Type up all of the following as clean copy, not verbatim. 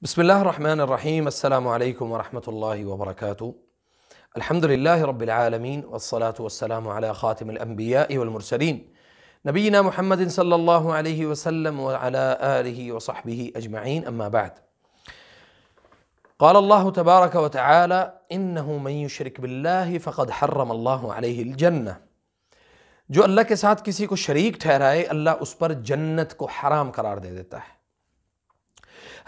بسم الله الرحمن الرحيم. السلام عليكم ورحمة الله وبركاته. الحمد لله رب العالمين والصلاة والسلام على خاتم الأنبياء والمرسلين نبينا محمد صلى الله عليه وسلم وعلى آله وصحبه أجمعين، أما بعد. قال الله تبارك وتعالى: إنه من يشرك بالله فقد حرم الله عليه الجنة. جو اللہ کے ساتھ کسی کو شریک ٹھہرائے، اللہ اس پر جنت کو حرام قرار دے دیتا ہے۔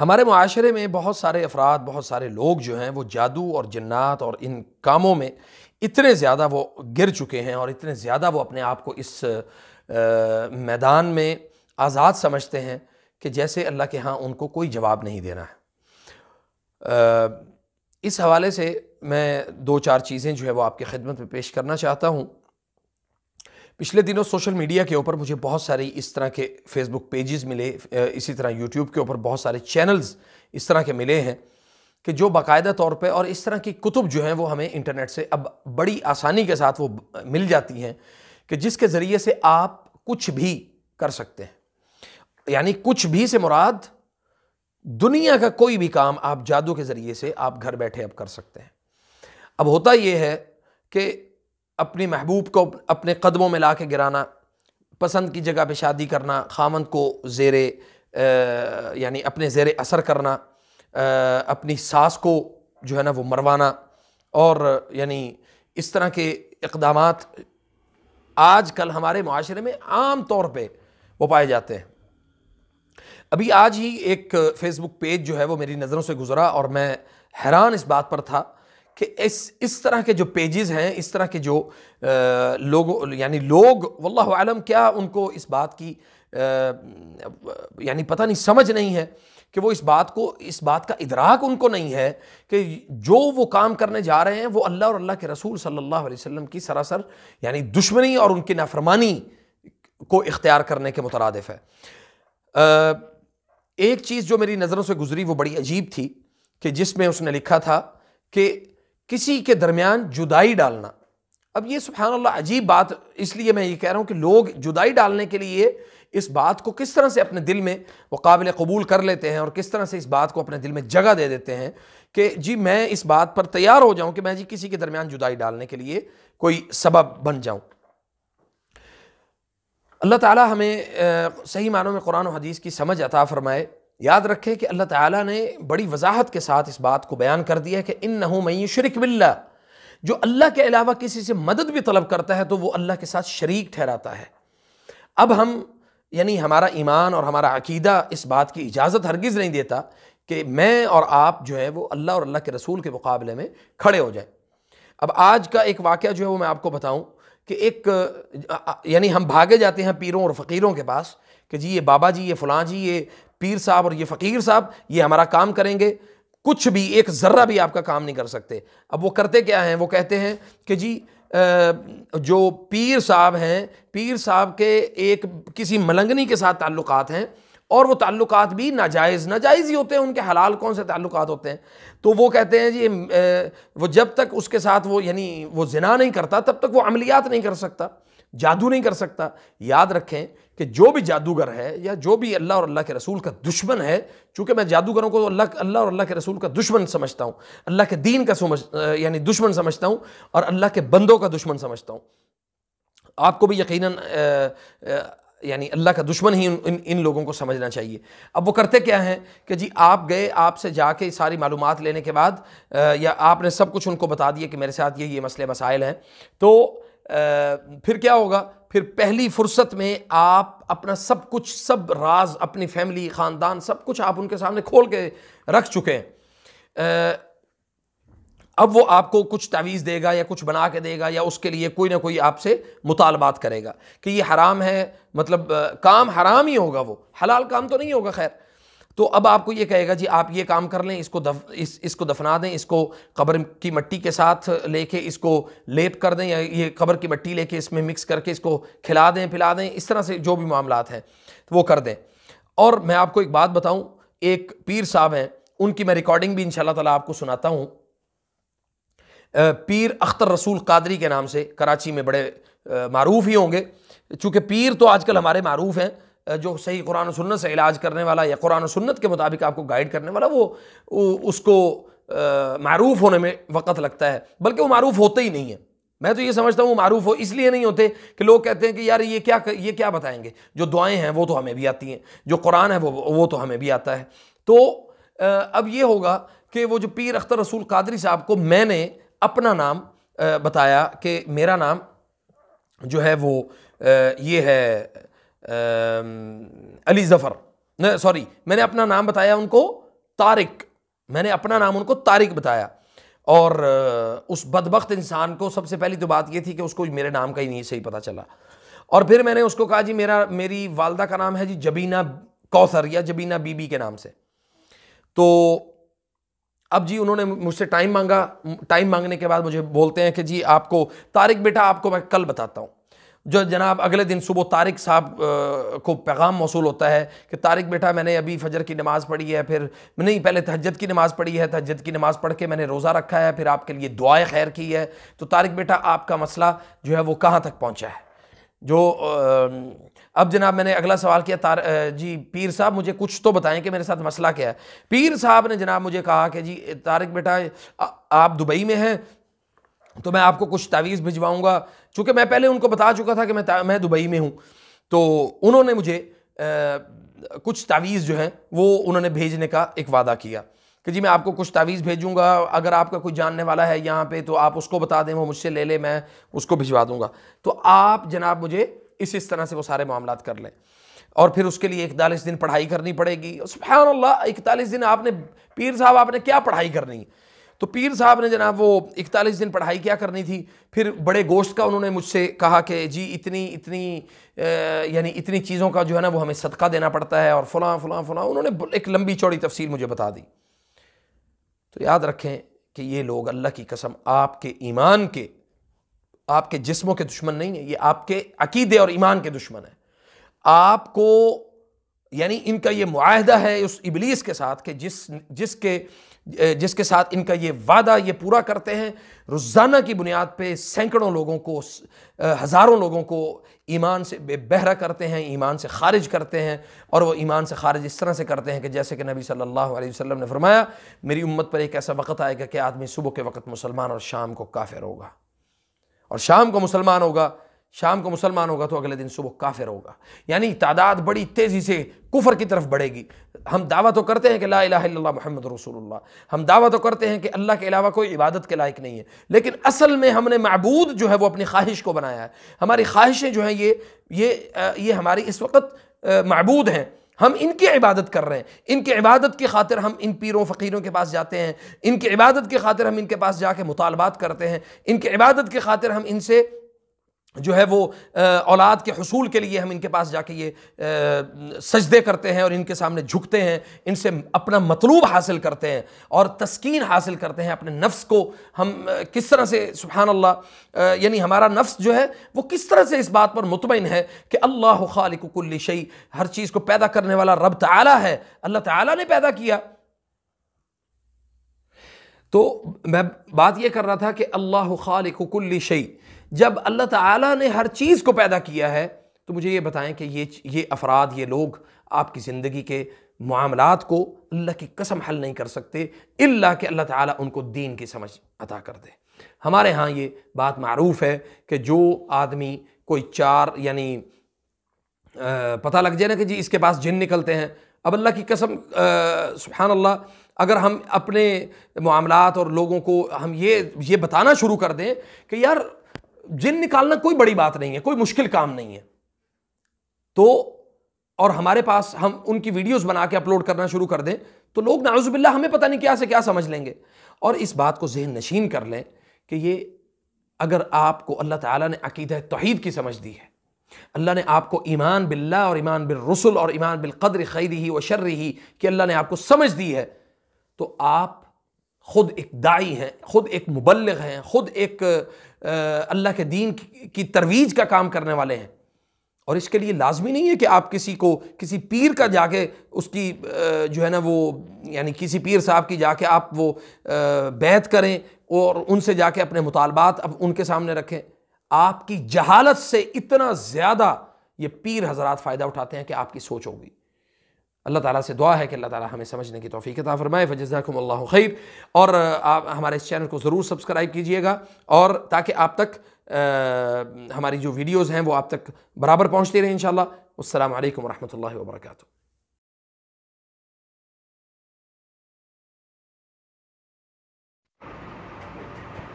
ہمارے معاشرے میں بہت سارے افراد، بہت سارے لوگ جو ہیں وہ جادو اور جنات اور ان کاموں میں اتنے زیادہ وہ گر چکے ہیں اور اتنے زیادہ وہ اپنے آپ کو اس میدان میں آزاد سمجھتے ہیں کہ جیسے اللہ کے ہاں ان کو کوئی جواب نہیں دینا ہے۔ اس حوالے سے میں دو چار چیزیں جو ہے وہ آپ کی خدمت میں پیش کرنا چاہتا ہوں۔ پچھلے دنوں سوشل میڈیا کے اوپر مجھے بہت سارے اس طرح کے فیس بک پیجز ملے، اسی طرح یوٹیوب کے اوپر بہت سارے چینلز اس طرح کے ملے ہیں کہ جو باقاعدہ طور پہ، اور اس طرح کی کتب جو ہیں وہ ہمیں انٹرنیٹ سے اب بڑی آسانی کے ساتھ وہ مل جاتی ہیں کہ جس کے ذریعے سے آپ کچھ بھی کر سکتے ہیں۔ یعنی کچھ بھی سے مراد دنیا کا کوئی بھی کام آپ جادو کے ذریعے سے آپ گھر بیٹھے اب کر سکتے ہیں۔ اب ہوتا یہ ہے کہ اپنی محبوب کو اپنے قدموں میں لا کے گرانا، پسند کی جگہ پہ شادی کرنا، خامند کو یعنی اپنے زیر اثر کرنا، اپنی ساس کو جو ہے نا وہ مروانا، اور یعنی اس طرح کے اقدامات آج کل ہمارے معاشرے میں عام طور پہ وہ پائے جاتے ہیں۔ ابھی آج ہی ایک فیس بک پیج جو ہے وہ میری نظروں سے گزرا اور میں حیران اس بات پر تھا کہ اس طرح کے جو پیجز ہیں، اس طرح کے جو لوگ واللہ اعلم کیا ان کو اس بات کی یعنی پتہ نہیں، سمجھ نہیں ہے کہ وہ اس بات کا ادراک ان کو نہیں ہے کہ جو وہ کام کرنے جا رہے ہیں وہ اللہ اور اللہ کے رسول صلی اللہ علیہ وسلم کی سراسر یعنی دشمنی اور ان کی نافرمانی کو اختیار کرنے کے مترادف ہے۔ ایک چیز جو میری نظروں سے گزری وہ بڑی عجیب تھی کہ جس میں اس نے لکھا تھا کہ کسی کے درمیان جدائی ڈالنا۔ اب یہ سبحان اللہ عجیب بات، اس لیے میں یہ کہہ رہا ہوں کہ لوگ جدائی ڈالنے کے لیے اس بات کو کس طرح سے اپنے دل میں وہ قابل قبول کر لیتے ہیں اور کس طرح سے اس بات کو اپنے دل میں جگہ دے دیتے ہیں کہ جی میں اس بات پر تیار ہو جاؤں کہ میں جی کسی کے درمیان جدائی ڈالنے کے لیے کوئی سبب بن جاؤں۔ اللہ تعالیٰ ہمیں صحیح معنوں میں قرآن و حدیث کی سمجھ عطا فرمائے۔ یاد رکھیں کہ اللہ تعالیٰ نے بڑی وضاحت کے ساتھ اس بات کو بیان کر دیا کہ انہ من یشرک باللہ، جو اللہ کے علاوہ کسی سے مدد بھی طلب کرتا ہے تو وہ اللہ کے ساتھ شریک ٹھہراتا ہے۔ اب ہم یعنی ہمارا ایمان اور ہمارا عقیدہ اس بات کی اجازت ہرگز نہیں دیتا کہ میں اور آپ جو ہے وہ اللہ اور اللہ کے رسول کے مقابلے میں کھڑے ہو جائیں۔ اب آج کا ایک واقعہ جو ہے وہ میں آپ کو بتاؤں کہ یعنی ہم بھاگے جاتے ہیں پیروں اور فقیروں کے پاس کہ جی یہ بابا جی، یہ فلاں جی، یہ پیر صاحب اور یہ فقیر صاحب یہ ہمارا کام کریں گے۔ کچھ بھی، ایک ذرہ بھی آپ کا کام نہیں کر سکتے۔ اب وہ کرتے کیا ہیں؟ وہ کہتے ہیں کہ جی جو پیر صاحب ہیں، پیر صاحب کے ایک کسی ملنگنی کے ساتھ تعلقات ہیں، اور وہ تعلقات بھی ناجائز ہی ہوتے ہیں، ان کے حلال کون سے تعلقات ہوتے ہیں؟ تو وہ کہتے ہیں جی وہ جب تک اس کے ساتھ وہ یعنی وہ زنا نہیں کرتا تب تک وہ عملیات نہیں کر سکتا، جادو نہیں کر سکتا۔ یاد رکھیں کہ جو بھی جادوگر ہے یا جو بھی اللہ اور اللہ کے رسول کا دشمن ہے، چونکہ میں جادوگروں کو اللہ اور اللہ کے رسول کا دشمن سمجھتا ہوں، اللہ کے دین کا یعنی دشمن سمجھتا ہوں، اور اللہ کے بندوں کا دشمن سمجھتا ہوں۔ آپ کو بھی یقیناً یعنی اللہ کا دشمن ہی ان لوگوں کو سمجھنا چاہیے۔ اب وہ کرتے کیا ہیں کہ جی آپ گئے، آپ سے جا کے ساری معلومات لینے کے بعد یا آپ نے سب کچھ ان کو بتا دیا کہ میرے ساتھ یہ مسئلے مسائل ہیں، تو پھر کیا ہوگا؟ پھر پہلی فرصت میں آپ اپنا سب کچھ، سب راز، اپنی فیملی، خاندان، سب کچھ آپ ان کے سامنے کھول کے رکھ چکے ہیں۔ اب وہ آپ کو کچھ تعویذ دے گا یا کچھ بنا کے دے گا یا اس کے لیے کوئی نہ کوئی آپ سے مطالبات کرے گا کہ یہ حرام ہے، مطلب کام حرام ہی ہوگا، وہ حلال کام تو نہیں ہوگا۔ خیر، تو اب آپ کو یہ کہے گا جی آپ یہ کام کر لیں، اس کو دفنا دیں، اس کو قبر کی مٹی کے ساتھ لے کے اس کو لیپ کر دیں، یا یہ قبر کی مٹی لے کے اس میں مکس کر کے اس کو کھلا دیں، پلا دیں، اس طرح سے جو بھی معاملات ہیں وہ کر دیں۔ اور میں آپ کو ایک بات بتاؤں، ایک پیر صاحب ہیں، ان کی میں ریکارڈنگ بھی انشاءاللہ تعالیٰ آپ کو سناتا ہوں۔ پیر اختر رسول قادری کے نام سے کراچی میں بڑے معروف ہی ہوں گے، چونکہ پیر تو آج کل ہمارے معروف ہیں، جو صحیح قرآن و سنت سے علاج کرنے والا یا قرآن و سنت کے مطابق آپ کو گائیڈ کرنے والا، وہ اس کو معروف ہونے میں وقت لگتا ہے، بلکہ وہ معروف ہوتے ہی نہیں ہے۔ میں تو یہ سمجھتا ہوں وہ معروف ہو اس لیے نہیں ہوتے کہ لوگ کہتے ہیں کہ یار یہ کیا بتائیں گے، جو دعائیں ہیں وہ تو ہمیں بھی آتی ہیں، جو قرآن ہے وہ تو ہمیں بھی آتا ہے۔ تو اب یہ ہوگا کہ وہ جو پیر اختر رسول قادری صاحب کو میں نے اپنا نام بتایا کہ میرا نام جو ہے وہ یہ ہے علی ظفر، سوری میں نے اپنا نام بتایا ان کو طارق، میں نے اپنا نام ان کو طارق بتایا، اور اس بدبخت انسان کو سب سے پہلی تو بات یہ تھی کہ اس کو میرے نام کا ہی نہیں صحیح پتہ چلا، اور پھر میں نے اس کو کہا جی میری والدہ کا نام ہے جی جبینہ کوثر یا جبینہ بی بی کے نام سے۔ تو اب جی انہوں نے مجھ سے ٹائم مانگا، ٹائم مانگنے کے بعد مجھے بولتے ہیں کہ جی آپ کو طارق بیٹا آپ کو میں کل بتاتا ہوں۔ جو جناب اگلے دن صبح طارق صاحب کو پیغام موصول ہوتا ہے کہ طارق بیٹا میں نے ابھی فجر کی نماز پڑھی ہے، پھر نہیں پہلے تہجد کی نماز پڑھی ہے، تہجد کی نماز پڑھ کے میں نے روزہ رکھا ہے، پھر آپ کے لیے دعائے خیر کی ہے، تو طارق بیٹا آپ کا مسئلہ جو ہے وہ کہاں تک پہنچا ہے۔ جو اب جناب میں نے اگلا سوال کیا، جی پیر صاحب مجھے کچھ تو بتائیں کہ میرے ساتھ مسئلہ کیا ہے۔ پیر صاحب نے جناب مجھے کہا کہ جی طارق بیٹا آپ دبئی میں ہیں تو میں آپ کو کچھ تعویذ بھجواؤں گا، چونکہ میں پہلے ان کو بتا چکا تھا کہ میں دبئی میں ہوں، تو انہوں نے مجھے کچھ تعویذ جو ہیں وہ انہوں نے بھیجنے کا ایک وعدہ کیا کہ جی میں آپ کو کچھ تعویذ بھیجوں گا، اگر آپ کا کوئی جاننے والا ہے یہاں پہ تو آپ اس کو بتا دیں، وہ مجھ سے لے لے، میں اس کو بھجوا دوں گا، تو آپ جناب مجھے اس طرح سے وہ سارے معاملات کر لیں، اور پھر اس کے لیے 41 دن پڑھائی کرنی پڑے گی۔ سبحان اللہ، 41 دن آپ نے پیر صاحب آپ نے کیا پڑھائی کرنی؟ تو پیر صاحب نے جناب وہ 41 دن پڑھائی کیا کرنی تھی، پھر بڑے گوشت کا انہوں نے مجھ سے کہا کہ جی اتنی چیزوں کا جو ہے نا وہ ہمیں صدقہ دینا پڑتا ہے، اور فلاں فلاں فلاں، انہوں نے ایک لمبی چوڑی تفصیل مجھے بتا دی۔ تو یاد رکھیں کہ یہ لوگ اللہ کی قسم آپ کے ایمان کے، آپ کے جسموں کے دشمن نہیں ہیں، یہ آپ کے عقیدے اور ایمان کے دشمن ہیں۔ آپ کو یعنی ان کا یہ معاہدہ ہے اس ابلیس کے ساتھ کہ جس کے ساتھ ان کا یہ وعدہ یہ پورا کرتے ہیں، روزانہ کی بنیاد پہ سینکڑوں لوگوں کو، ہزاروں لوگوں کو ایمان سے بے بہرہ کرتے ہیں، ایمان سے خارج کرتے ہیں، اور وہ ایمان سے خارج اس طرح سے کرتے ہیں کہ جیسے کہ نبی صلی اللہ علیہ وسلم نے فرمایا میری امت پر ایک ایسا وقت آئے گا کہ آدمی صبح کے وقت مسلمان اور شام کو کافر ہوگا، اور شام کو مسلمان ہوگا تو اگلے دن صبح کافر ہوگا، یعنی تعداد بڑی تیزی سے کفر کی طرف بڑھے گی۔ ہم دعویٰ تو کرتے ہیں کہ لا الہ الا اللہ محمد رسول اللہ، ہم دعویٰ تو کرتے ہیں کہ اللہ کے علاوہ کوئی عبادت کے لائق نہیں ہے، لیکن اصل میں ہم نے معبود جو ہے وہ اپنی خواہش کو بنایا ہے۔ ہماری خواہشیں جو ہیں یہ ہماری اس وقت معبود ہیں، ہم ان کی عبادت کر رہے ہیں، ان کی عبادت کی خاطر ہم ان پیروں فقیروں کے پاس جاتے ہیں، ان کی عبادت کی خاطر ہم ان کے پاس جا کے مطالبات کرتے ہیں، ان کی عبادت کی خاطر ہم ان سے جو ہے وہ اولاد کے حصول کے لیے ہم ان کے پاس جا کے یہ سجدے کرتے ہیں اور ان کے سامنے جھکتے ہیں، ان سے اپنا مطلوب حاصل کرتے ہیں اور تسکین حاصل کرتے ہیں۔ اپنے نفس کو ہم کس طرح سے سبحان اللہ یعنی ہمارا نفس جو ہے وہ کس طرح سے اس بات پر مطمئن ہے کہ اللہ خالق کل شیء، ہر چیز کو پیدا کرنے والا رب تعالی ہے، اللہ تعالی نے پیدا کیا۔ تو میں بات یہ کر رہا تھا کہ اللہ خالق کل شیء، جب اللہ تعالیٰ نے ہر چیز کو پیدا کیا ہے تو مجھے یہ بتائیں کہ یہ افراد، یہ لوگ آپ کی زندگی کے معاملات کو اللہ کی قسم حل نہیں کر سکتے الا کہ اللہ تعالیٰ ان کو دین کی سمجھ عطا کر دے۔ ہمارے ہاں یہ بات معروف ہے کہ جو آدمی کوئی یعنی پتہ لگ جائے نا کہ جی اس کے پاس جن نکلتے ہیں، اب اللہ کی قسم سبحان اللہ اگر ہم اپنے معاملات اور لوگوں کو ہم یہ بتانا شروع کر دیں کہ یار جن نکالنا کوئی بڑی بات نہیں ہے، کوئی مشکل کام نہیں ہے، تو اور ہمارے پاس ہم ان کی ویڈیوز بنا کے اپلوڈ کرنا شروع کر دیں تو لوگ نعوذ باللہ ہمیں پتہ نہیں کیا سے کیا سمجھ لیں گے۔ اور اس بات کو ذہن نشین کر لیں کہ یہ اگر آپ کو اللہ تعالیٰ نے عقیدہ توحید کی سمجھ دی ہے، اللہ نے آپ کو ایمان باللہ اور ایمان بالرسل اور ایمان بالقدر خیرہ و شرہ کہ اللہ نے آپ کو سمجھ دی ہے، تو آپ خود ایک داعی ہیں، خود ایک مبلغ ہیں، خود ایک اللہ کے دین کی ترویج کا کام کرنے والے ہیں۔ اور اس کے لیے لازمی نہیں ہے کہ آپ کسی پیر کا جا کے اس کی جو ہے نا وہ یعنی کسی پیر صاحب کی جا کے آپ وہ بیعت کریں اور ان سے جا کے اپنے مطالبات اب ان کے سامنے رکھیں۔ آپ کی جہالت سے اتنا زیادہ یہ پیر حضرات فائدہ اٹھاتے ہیں کہ آپ کی سوچ ہوگی۔ اللہ تعالیٰ سے دعا ہے کہ اللہ تعالیٰ ہمیں سمجھنے کی توفیق عطا فرمائے۔ فجزاکم اللہ خیر۔ اور آپ ہمارے اس چینل کو ضرور سبسکرائب کیجئے گا، اور تاکہ آپ تک ہماری جو ویڈیوز ہیں وہ آپ تک برابر پہنچتی رہیں انشاءاللہ۔ السلام علیکم ورحمۃ اللہ وبرکاتہ۔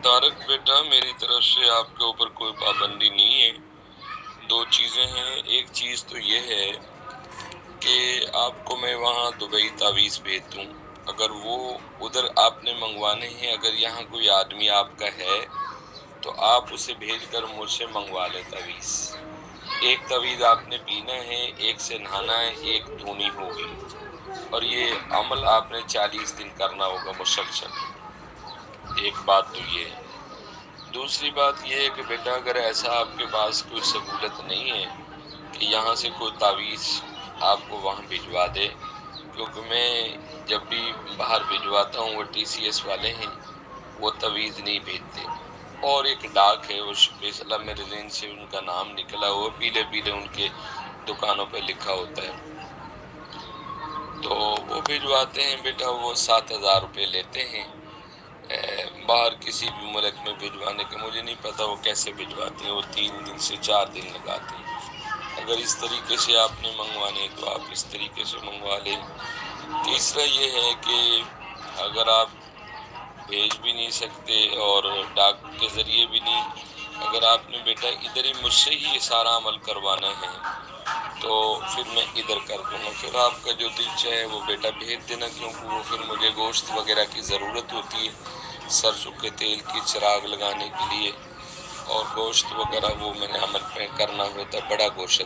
طارق بیٹا، میری طرف سے آپ کے اوپر کوئی پابندی نہیں ہے۔ دو چیزیں ہیں، ایک چیز تو یہ ہے کہ آپ کو میں وہاں دبئی تعویذ بھیج دوں، اگر وہ ادھر آپ نے منگوانے ہیں، اگر یہاں کوئی آدمی آپ کا ہے تو آپ اسے بھیج کر مجھ سے منگوا لیں تعویذ۔ ایک تعویذ آپ نے پینا ہے، ایک سے نہانا ہے، ایک دھونی ہوگی، اور یہ عمل آپ نے 40 دن کرنا ہوگا مسلسل۔ ایک بات تو یہ ہے۔ دوسری بات یہ ہے کہ بیٹا، اگر ایسا آپ کے پاس کوئی سہولت نہیں ہے کہ یہاں سے کوئی تعویذ آپ کو وہاں بھجوا دے، کیونکہ میں جب بھی باہر بھجواتا ہوں وہ TCS والے ہیں، وہ تعویذ نہیں بھیجتے۔ اور ایک ڈاک ہے، وہ فیصلہ میرے ذہن سے ان کا نام نکلا، وہ پیلے پیلے ان کے دکانوں پہ لکھا ہوتا ہے، تو وہ بھجواتے ہیں بیٹا۔ وہ 7,000 روپے لیتے ہیں باہر کسی بھی ملک میں بھجوانے کے۔ مجھے نہیں پتا وہ کیسے بھجواتے ہیں، وہ 3 دن سے 4 دن لگاتے ہیں۔ اگر اس طریقے سے آپ نے منگوانے تو آپ اس طریقے سے منگوا لیں۔ تیسرا یہ ہے کہ اگر آپ بھیج بھی نہیں سکتے اور ڈاک کے ذریعے بھی نہیں، اگر آپ نے بیٹا ادھر ہی مجھ سے ہی یہ سارا عمل کروانا ہے تو پھر میں ادھر کر دوں گا۔ پھر آپ کا جو دل چاہے وہ بیٹا بھیج دینا، کیونکہ وہ پھر مجھے گوشت وغیرہ کی ضرورت ہوتی ہے، سرسوں کے تیل کی چراغ لگانے کے لیے، اور گوشت وغیرہ وہ میں نے عمل پہ کرنا ہوتا ہے، بڑا گوشت۔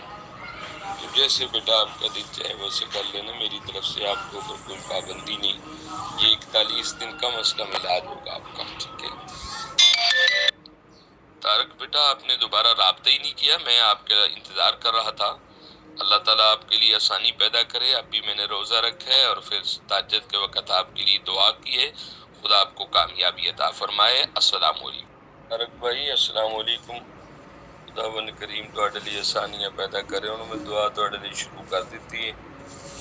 تو جیسے بیٹا آپ کا دل چاہے ویسے کر لینا، میری طرف سے آپ کے اوپر کوئی پابندی نہیں۔ یہ 41 دن کم از کم علاج ہوگا آپ کا، ٹھیک ہے؟ طارق بیٹا، آپ نے دوبارہ رابطہ ہی نہیں کیا، میں آپ کا انتظار کر رہا تھا۔ اللہ تعالیٰ آپ کے لیے آسانی پیدا کرے۔ اب بھی میں نے روزہ رکھا ہے اور پھر تہجد کے وقت آپ کے لیے دعا کی ہے، خدا آپ کو کامیابی عطا فرمائے۔ السلام علیکم طارق بھائی، السلام علیکم۔ خداوند کریم تواڈے لیے آسانیاں پیدا کرے۔ انہوں نے دعا تواڈے لیے شروع کر دیتی ہے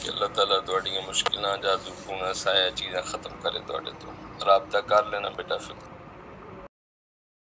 کہ اللہ تعالیٰ تواڈیاں مشکلاں جادو ٹونا سایہ چیزاں ختم کرے تواڈے تو۔ رابطہ کر لینا بیٹا پھر۔